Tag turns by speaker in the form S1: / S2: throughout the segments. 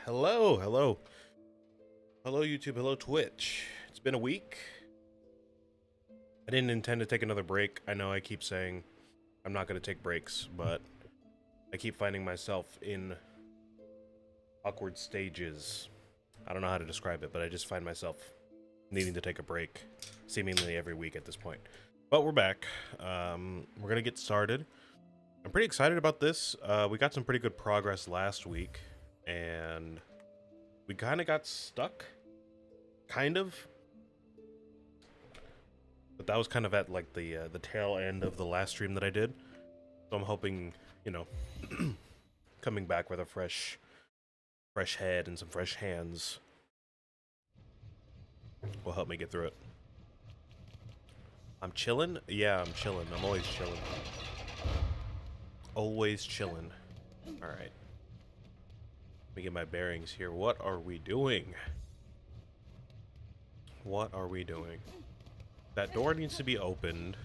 S1: Hello, hello. Hello, YouTube. Hello, Twitch. It's been a week. I didn't intend to take another break. I know I keep saying I'm not going to take breaks, but I keep finding myself in awkward stages. I don't know how to describe it, but I just find myself needing to take a break seemingly every week at this point. But we're back. We're going to get started. I'm pretty excited about this. We got some pretty good progress last week, and we kind of got stuck. Kind of. But that was kind of at like the tail end of the last stream that I did. So I'm hoping, coming back with a fresh head and some fresh hands will help me get through it. I'm chilling? Yeah, I'm chilling. I'm always chilling. Always chilling. Alright. Let me get my bearings here. What are we doing? What are we doing? That door needs to be opened.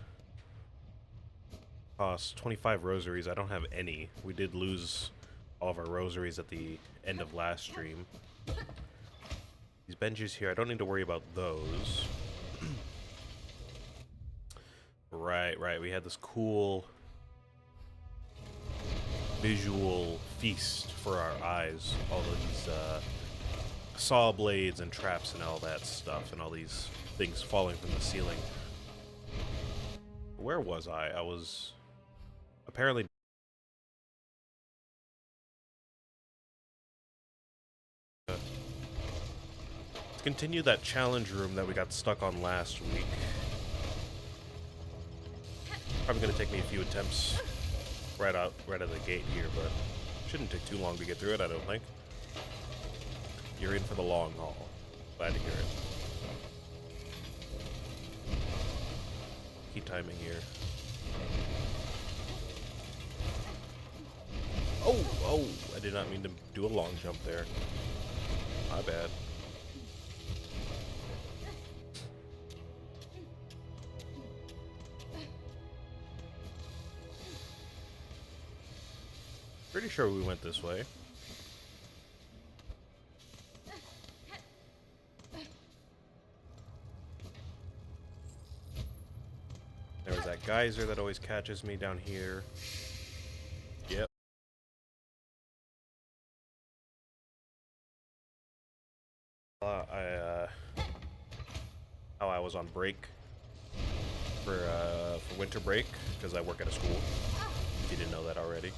S1: Costs 25 rosaries. I don't have any. We did lose all of our rosaries at the end of last stream. These benches here, I don't need to worry about those. Right. We had this cool visual feast for our eyes. All of these saw blades and traps and all that stuff, and all these things falling from the ceiling. Where was I? I was apparently to continue that challenge room that we got stuck on last week. Probably gonna take me a few attempts right out of the gate here, but shouldn't take too long to get through it, I don't think. You're in for the long haul. Glad to hear it. Key timing here. Oh, I did not mean to do a long jump there. My bad. Pretty sure we went this way. There was that geyser that always catches me down here. Yep. How I was on break for winter break because I work at a school. If you didn't know that already.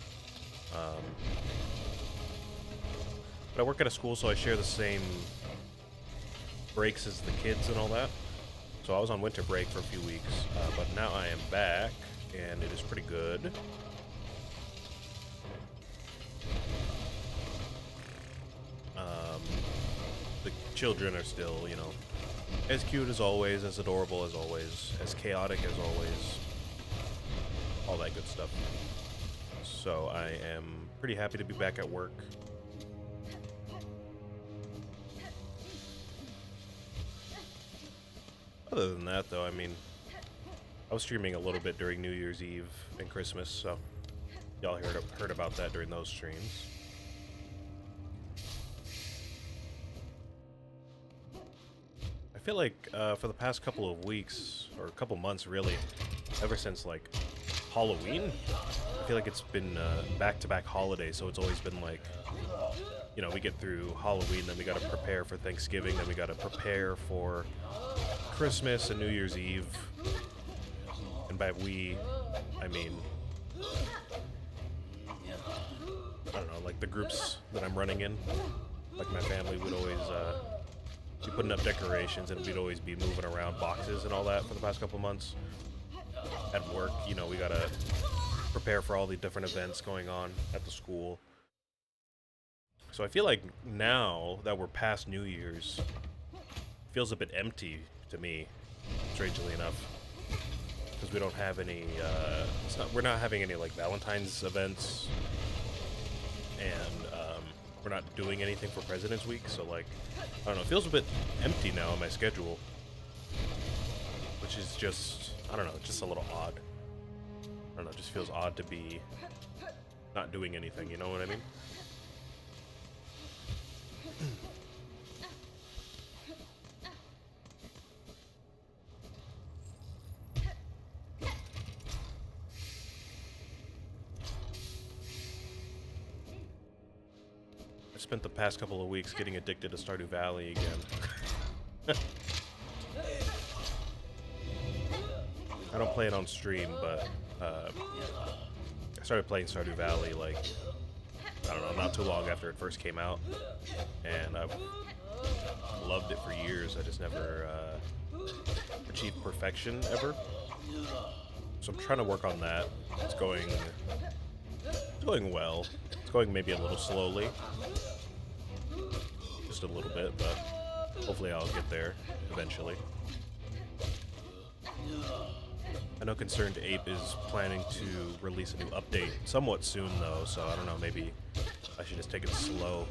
S1: But I work at a school, so I share the same breaks as the kids and all that. So I was on winter break for a few weeks, but now I am back, and it is pretty good. The children are still, as cute as always, as adorable as always, as chaotic as always. All that good stuff. So I am pretty happy to be back at work. Other than that, though, I mean, I was streaming a little bit during New Year's Eve and Christmas, so y'all heard about that during those streams. I feel like for the past couple of weeks, or a couple months really, ever since like Halloween, I feel like it's been back-to-back holidays, so it's always been like, we get through Halloween, then we gotta prepare for Thanksgiving, then we gotta prepare for Christmas and New Year's Eve. And by we, I mean, I don't know, like the groups that I'm running in, like my family would always be putting up decorations, and we'd always be moving around boxes and all that for the past couple months. At work, we gotta prepare for all the different events going on at the school. So I feel like now that we're past New Year's, it feels a bit empty to me, strangely enough, because we don't have any. We're not having any like Valentine's events, and we're not doing anything for President's Week. So like, I don't know. It feels a bit empty now on my schedule, which is just, I don't know, just a little odd. I don't know. It just feels odd to be not doing anything. You know what I mean? I spent the past couple of weeks getting addicted to Stardew Valley again. I don't play it on stream, but I started playing Stardew Valley like, I don't know, not too long after it first came out, and I've loved it for years. I just never achieved perfection ever. So I'm trying to work on that. It's going well. It's going maybe a little slowly, just a little bit, but hopefully I'll get there eventually. I know Concerned Ape is planning to release a new update somewhat soon though, so I don't know, maybe I should just take it slow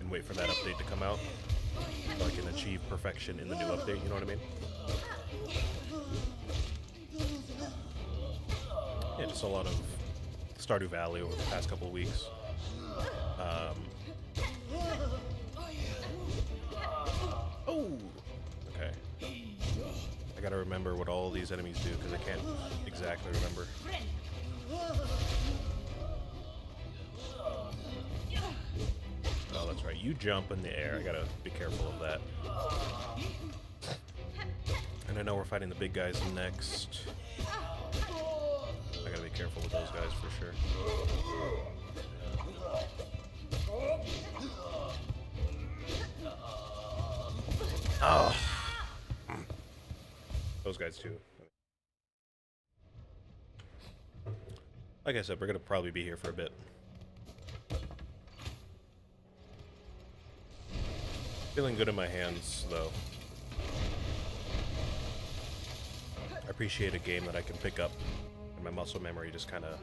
S1: and wait for that update to come out so I can achieve perfection in the new update, you know what I mean? Yeah, just a lot of Stardew Valley over the past couple of weeks. Oh! Okay. I gotta remember what all these enemies do, because I can't exactly remember. Oh, that's right. You jump in the air. I gotta be careful of that. And I know we're fighting the big guys next. I gotta be careful with those guys for sure. Oh! Those guys too. Like I said, we're gonna probably be here for a bit. Feeling good in my hands, though. I appreciate a game that I can pick up, and my muscle memory just kind of,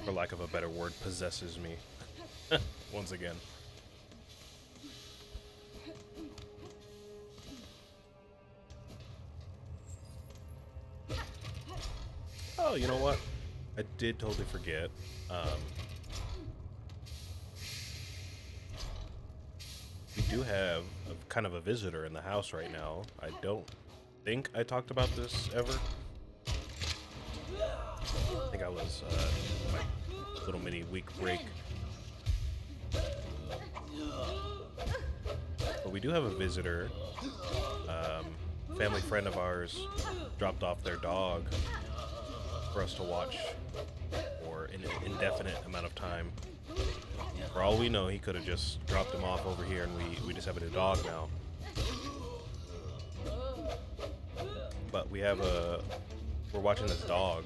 S1: for lack of a better word, possesses me. Once again. Oh, you know what? I did totally forget. We do have kind of a visitor in the house right now. I don't think I talked about this ever. I think I was my little mini week break. But we do have a visitor. Family friend of ours dropped off their dog for us to watch for an indefinite amount of time. For all we know, he could have just dropped him off over here and we just have a new dog now. But we're watching this dog,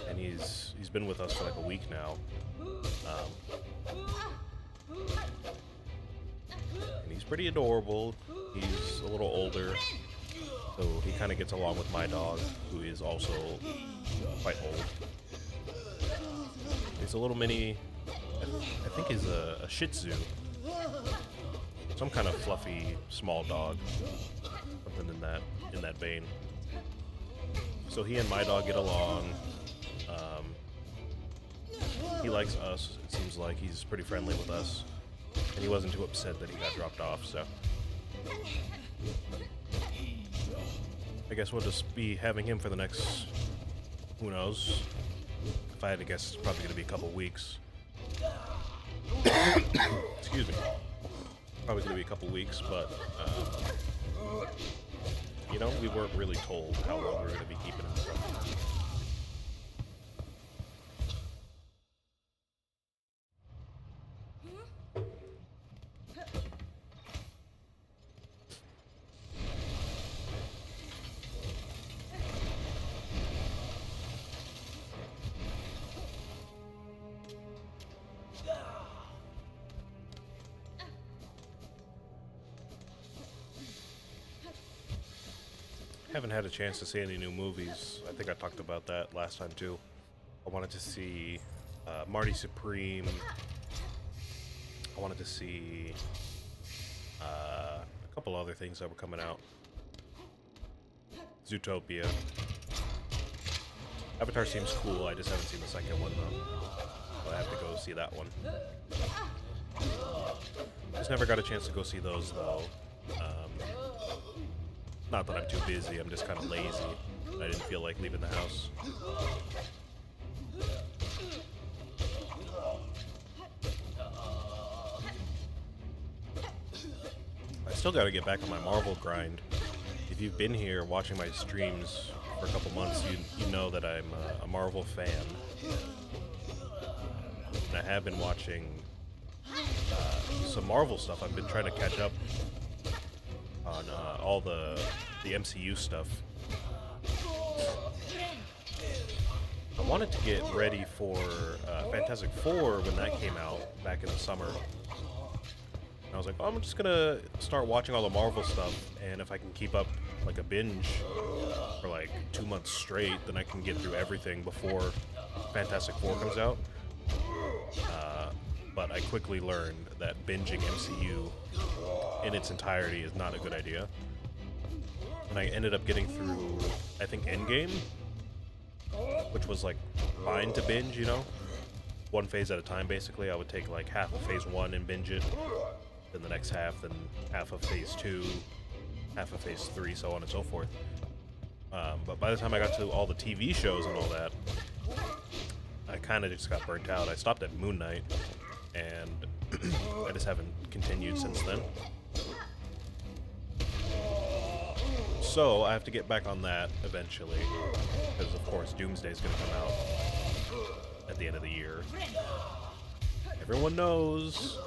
S1: and he's been with us for like a week now. And he's pretty adorable. He's a little older, so he kind of gets along with my dog, who is also quite old. He's a little mini, I think he's a Shih Tzu. Some kind of fluffy, small dog. Something in that vein. So he and my dog get along. He likes us. It seems like he's pretty friendly with us. And he wasn't too upset that he got dropped off, so. I guess we'll just be having him for the next, who knows. If I had to guess, it's probably going to be a couple weeks. Excuse me. Probably going to be a couple weeks, but, you know, we weren't really told how long we were going to be keeping him. So. Haven't had a chance to see any new movies. I think I talked about that last time too. I wanted to see Marty Supreme. I wanted to see a couple other things that were coming out. Zootopia. Avatar seems cool. I just haven't seen the second one though. So I have to go see that one. Just never got a chance to go see those though. Not that I'm too busy, I'm just kind of lazy. I didn't feel like leaving the house. I still gotta get back on my Marvel grind. If you've been here watching my streams for a couple months, you know that I'm a Marvel fan. And I have been watching some Marvel stuff. I've been trying to catch up on all the MCU stuff. I wanted to get ready for Fantastic Four when that came out back in the summer. And I was like, oh, I'm just gonna start watching all the Marvel stuff, and if I can keep up like a binge for like 2 months straight, then I can get through everything before Fantastic Four comes out. But I quickly learned that binging MCU in its entirety is not a good idea. And I ended up getting through, I think, Endgame, which was like fine to binge, you know? One phase at a time, basically. I would take like half of phase 1 and binge it, then the next half, then half of phase 2, half of phase 3, so on and so forth. But by the time I got to all the TV shows and all that, I kind of just got burnt out. I stopped at Moon Knight, and I just haven't continued since then. So I have to get back on that eventually, because of course Doomsday is going to come out at the end of the year. Everyone knows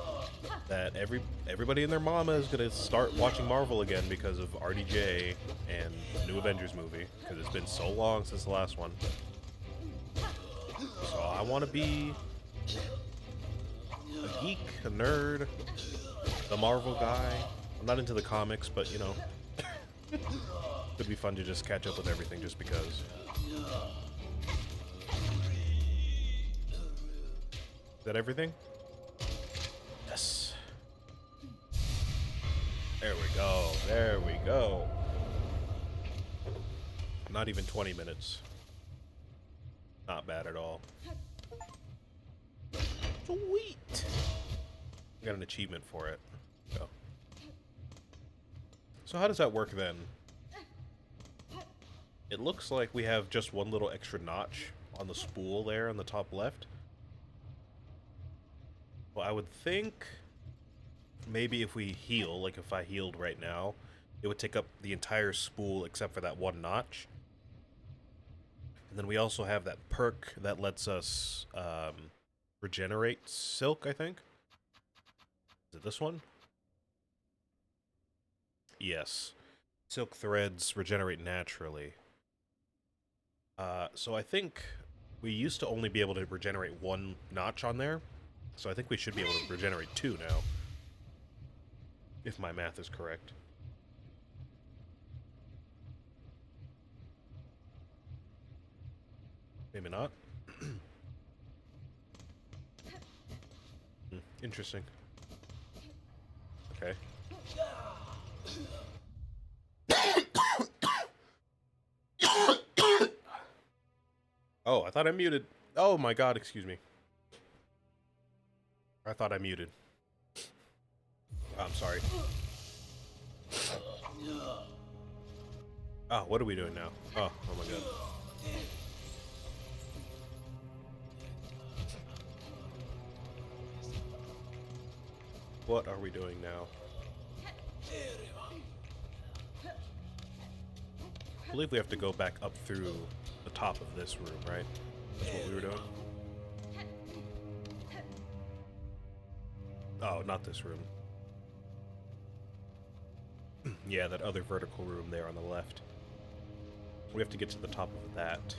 S1: that everybody and their mama is going to start watching Marvel again because of RDJ and the new Avengers movie, because it's been so long since the last one. So I want to be a geek, a nerd, the Marvel guy. I'm not into the comics, but you know, it'd be fun to just catch up with everything just because. Is that everything? Yes. There we go. There we go. Not even 20 minutes. Not bad at all. Sweet. I got an achievement for it. Go. So how does that work then? It looks like we have just one little extra notch on the spool there on the top left. Well, I would think maybe if we heal, like if I healed right now, it would take up the entire spool except for that one notch. And then we also have that perk that lets us regenerate silk, I think. Is it this one? Yes. Silk threads regenerate naturally. So I think we used to only be able to regenerate one notch on there. So I think we should be able to regenerate 2 now. If my math is correct. Maybe not. Interesting. Okay. Oh, I thought I muted. Oh my god, excuse me. I thought I muted. Oh, I'm sorry. Oh, what are we doing now? Oh my god. What are we doing now? I believe we have to go back up through the top of this room, right? That's what we were doing? Oh, not this room. Yeah, that other vertical room there on the left. We have to get to the top of that.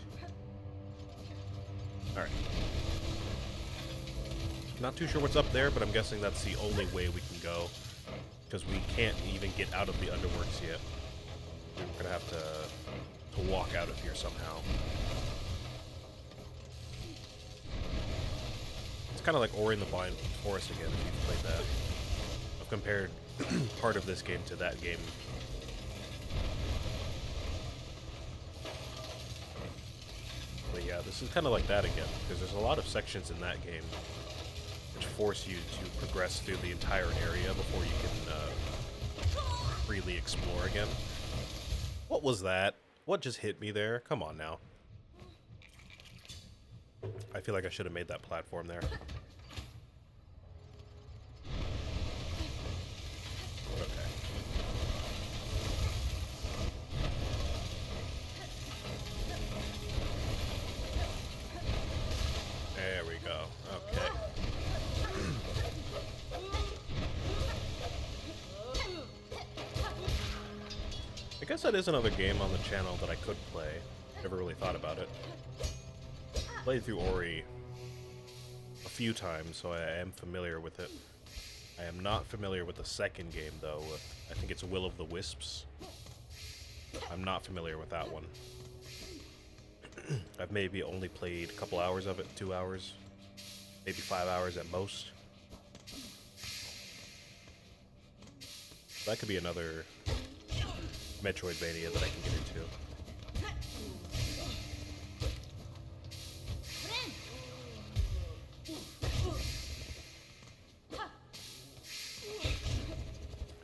S1: Alright. Not too sure what's up there, but I'm guessing that's the only way we can go. Because we can't even get out of the underworks yet. We're gonna have to walk out of here somehow. It's kind of like Ori and the Blind Forest again, if you've played that. I've compared part of this game to that game. But yeah, this is kind of like that again, because there's a lot of sections in that game which force you to progress through the entire area before you can freely explore again. What was that? What just hit me there? Come on now. I feel like I should have made that platform there. Okay. There we go. Okay. I guess that is another game on the channel that I could play. Never really thought about it. Played through Ori a few times, so I am familiar with it. I am not familiar with the second game, though. I think it's Will of the Wisps. I'm not familiar with that one. I've maybe only played a couple hours of it, 2 hours, maybe 5 hours at most. That could be another Metroidvania that I can get into.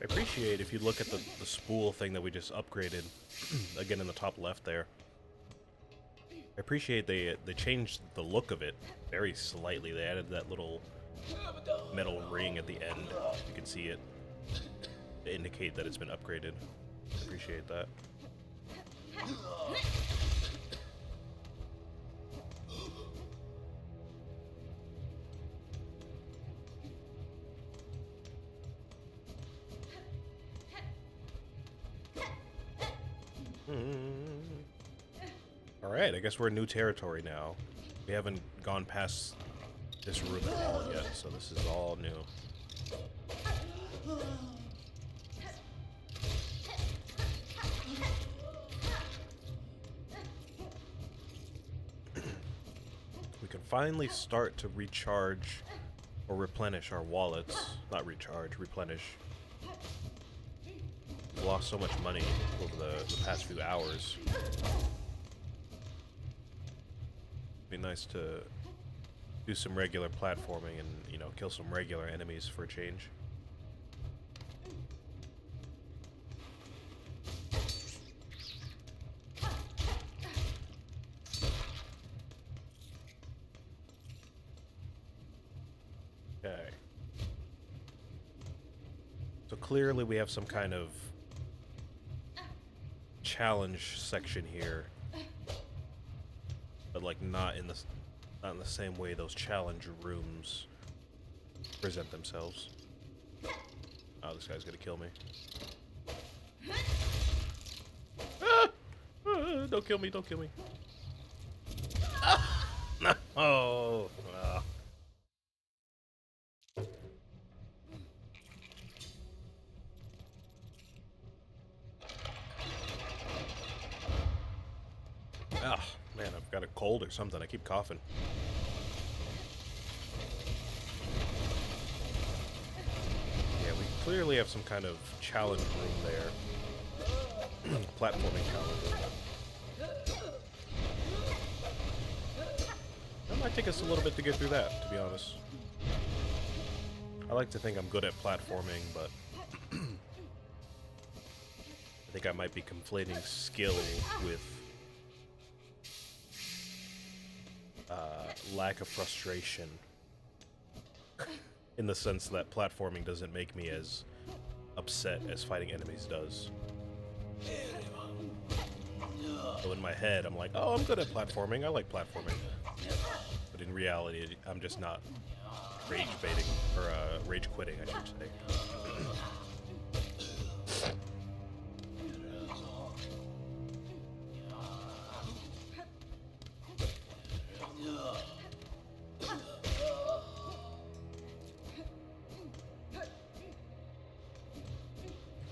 S1: I appreciate if you look at the spool thing that we just upgraded, again in the top left there. I appreciate they changed the look of it very slightly. They added that little metal ring at the end. You can see it to indicate that it's been upgraded. I appreciate that. Alright, I guess we're in new territory now. We haven't gone past this room at all yet, so this is all new. We can finally start to recharge or replenish our wallets. Not recharge, replenish. We've lost so much money over the past few hours. Be nice to do some regular platforming and, you know, kill some regular enemies for a change. Okay. So clearly we have some kind of challenge section here. But like not in the same way those challenge rooms present themselves. Oh, this guy's gonna kill me. Ah! Don't kill me! Don't kill me! Ah! No! Oh! Ah. Ah, man, I've got a cold or something. I keep coughing. Yeah, we clearly have some kind of challenge room there. Platforming challenge. That might take us a little bit to get through that, to be honest. I like to think I'm good at platforming, but I think I might be conflating skill with lack of frustration, in the sense that platforming doesn't make me as upset as fighting enemies does. So in my head, I'm like, oh, I'm good at platforming, I like platforming. But in reality, I'm just not rage baiting, or rage quitting, I should say.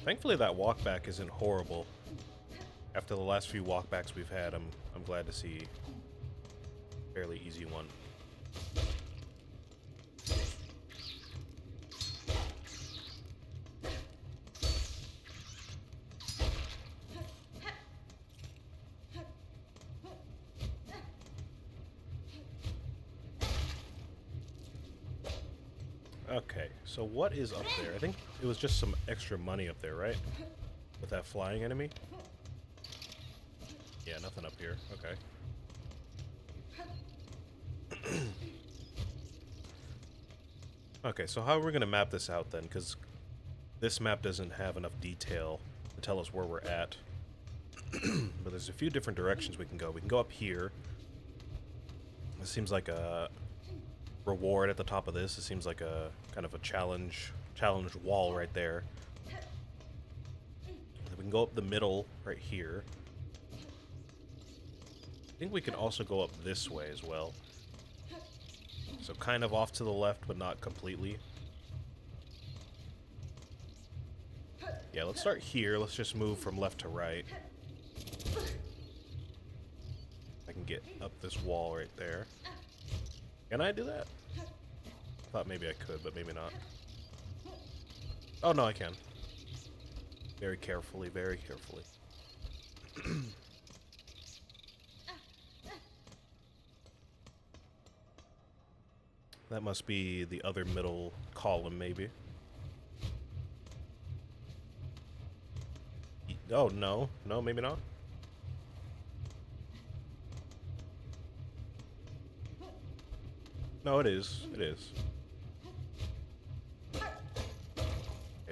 S1: Thankfully, that walkback isn't horrible. After the last few walkbacks we've had, I'm glad to see a fairly easy one. Okay, so what is up there? I think it was just some extra money up there, right? With that flying enemy? Yeah, nothing up here. Okay. Okay, so how are we gonna map this out then? Because this map doesn't have enough detail to tell us where we're at. But there's a few different directions we can go. We can go up here. It seems like a reward at the top of this. It seems like a kind of a challenge wall right there. We can go up the middle right here. I think we can also go up this way as well. So kind of off to the left, but not completely. Yeah, let's start here. Let's just move from left to right. I can get up this wall right there. Can I do that? I thought maybe I could, but maybe not. Oh, no, I can. Very carefully, very carefully. That must be the other middle column, maybe. Oh, no. No, maybe not. No, it is. It is. Okay,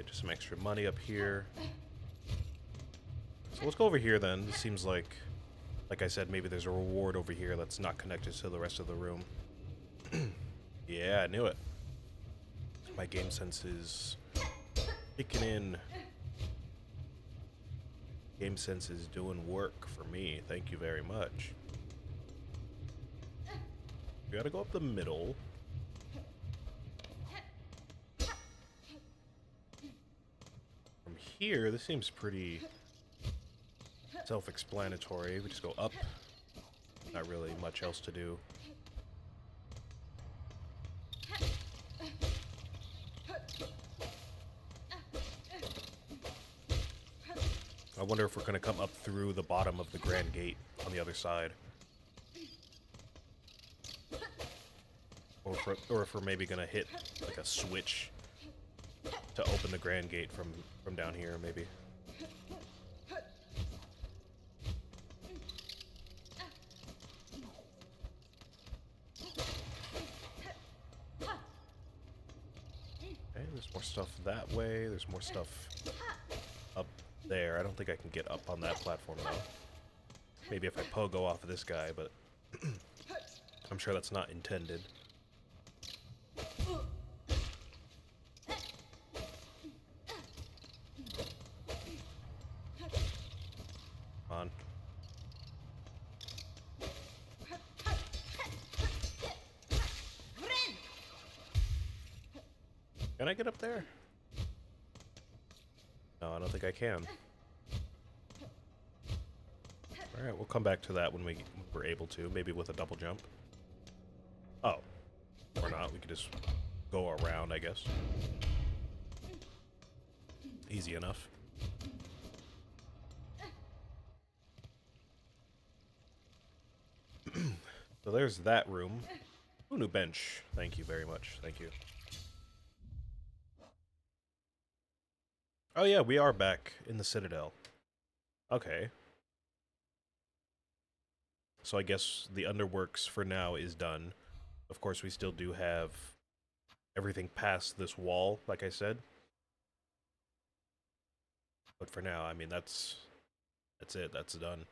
S1: just some extra money up here. So let's go over here then. This seems like I said, maybe there's a reward over here that's not connected to the rest of the room. Yeah, I knew it. My game sense is kicking in. Game sense is doing work for me. Thank you very much. We gotta go up the middle. From here, this seems pretty self-explanatory. We just go up. Not really much else to do. I wonder if we're gonna come up through the bottom of the Grand Gate on the other side. Or if we're maybe gonna hit like a switch to open the Grand Gate from down here, maybe. Okay, there's more stuff that way. There's more stuff up there. I don't think I can get up on that platform though. Maybe if I pogo off of this guy, but I'm sure that's not intended. On. Can I get up there? No, I don't think I can. Alright, we'll come back to that when we're able to. Maybe with a double jump. Oh. Or not. We could just go around, I guess. Easy enough. So there's that room. Ooh, new bench. Thank you very much. Thank you. Oh yeah, we are back in the Citadel. Okay. So I guess the underworks for now is done. Of course, we still do have everything past this wall, like I said. But for now, I mean, that's it. That's done.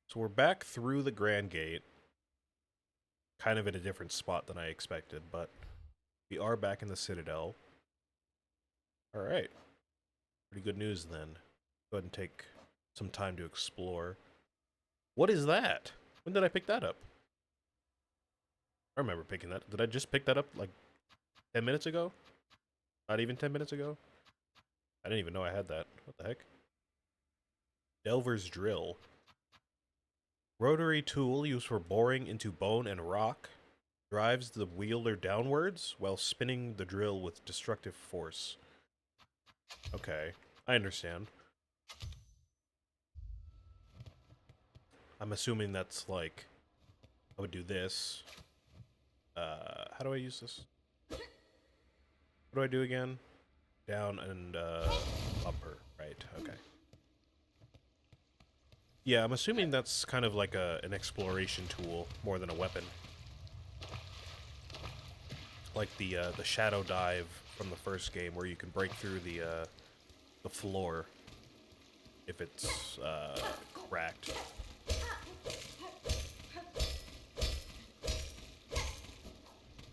S1: So we're back through the Grand Gate. Kind of in a different spot than I expected, but we are back in the Citadel. Alright. Pretty good news then. Go ahead and take some time to explore. What is that? When did I pick that up? I remember picking that. Did I just pick that up like 10 minutes ago? Not even 10 minutes ago? I didn't even know I had that. What the heck? Delver's Drill. Rotary tool used for boring into bone and rock. Drives the wielder downwards while spinning the drill with destructive force. Okay, I understand. I'm assuming that's like, I would do this. How do I use this? What do I do again? Down and upper. Right, okay. Yeah, I'm assuming that's kind of like an exploration tool more than a weapon. Like the shadow dive from the first game, where you can break through the floor if it's cracked.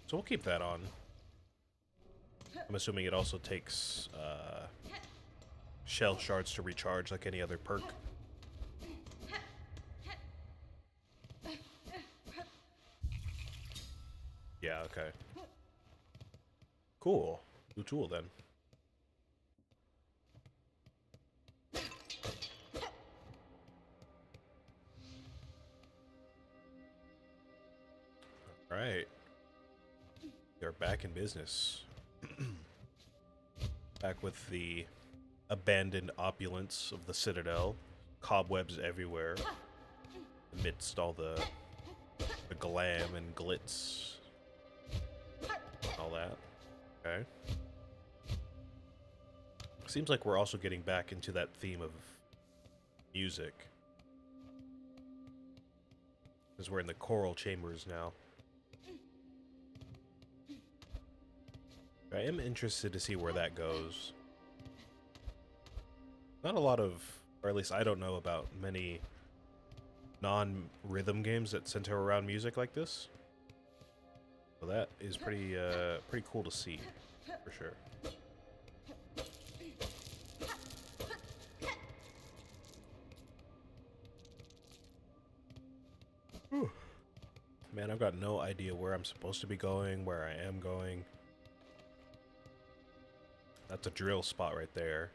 S1: So we'll keep that on. I'm assuming it also takes shell shards to recharge like any other perk. Yeah, okay. Cool. New tool then. Alright. We are back in business. Back with the abandoned opulence of the Citadel. Cobwebs everywhere. Amidst all the glam and glitz. All that. Okay. Seems like we're also getting back into that theme of music. Because we're in the choral chambers now. I am interested to see where that goes. Not a lot of, or at least I don't know about many non-rhythm games that center around music like this. So that is pretty cool to see, for sure. Whew. Man, I've got no idea where I'm supposed to be going, where I am going. That's a drill spot right there.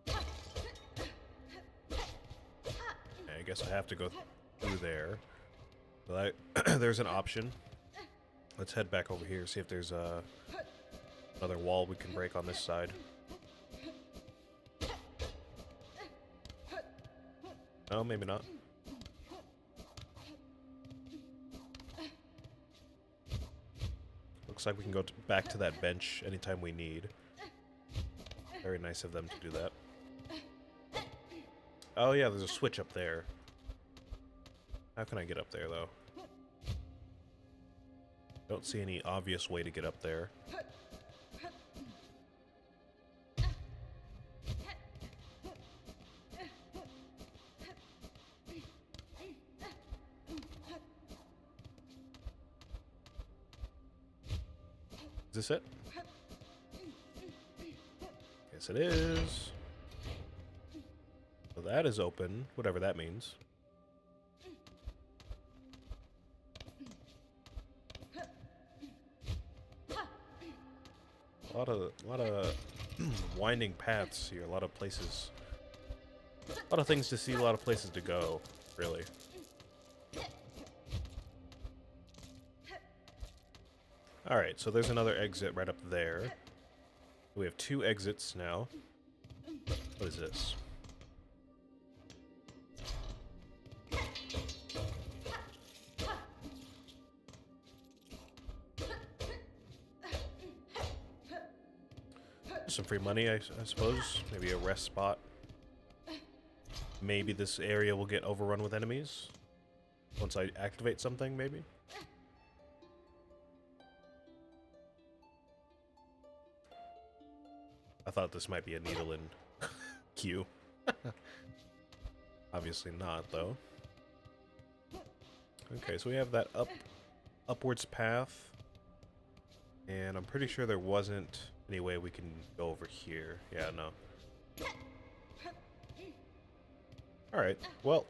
S1: I guess I have to go through there. But there's an option. Let's head back over here, see if there's another wall we can break on this side. No, maybe not. Looks like we can go back to that bench anytime we need. Very nice of them to do that. Oh yeah, there's a switch up there. How can I get up there, though? Don't see any obvious way to get up there. Is this it? Yes, it is. So that is open, whatever that means. A lot of winding paths here. A lot of places. A lot of things to see. A lot of places to go. Really. All right. So there's another exit right up there. We have 2 exits now. What is this? Some free money, I suppose. Maybe a rest spot. Maybe this area will get overrun with enemies. Once I activate something, maybe? I thought this might be a needle in queue. Obviously not, though. Okay, so we have that upwards path. And I'm pretty sure there wasn't any way we can go over here. Yeah, no. Alright, well,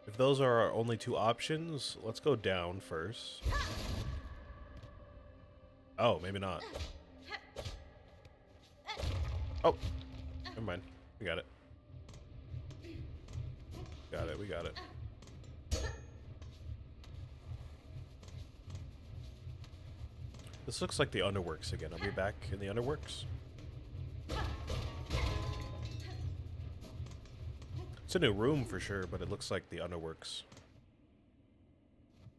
S1: if those are our only 2 options, let's go down first. Oh, maybe not. Oh, never mind. We got it. Got it, we got it. This looks like the Underworks again. Are we back in the Underworks? It's a new room for sure, but it looks like the Underworks.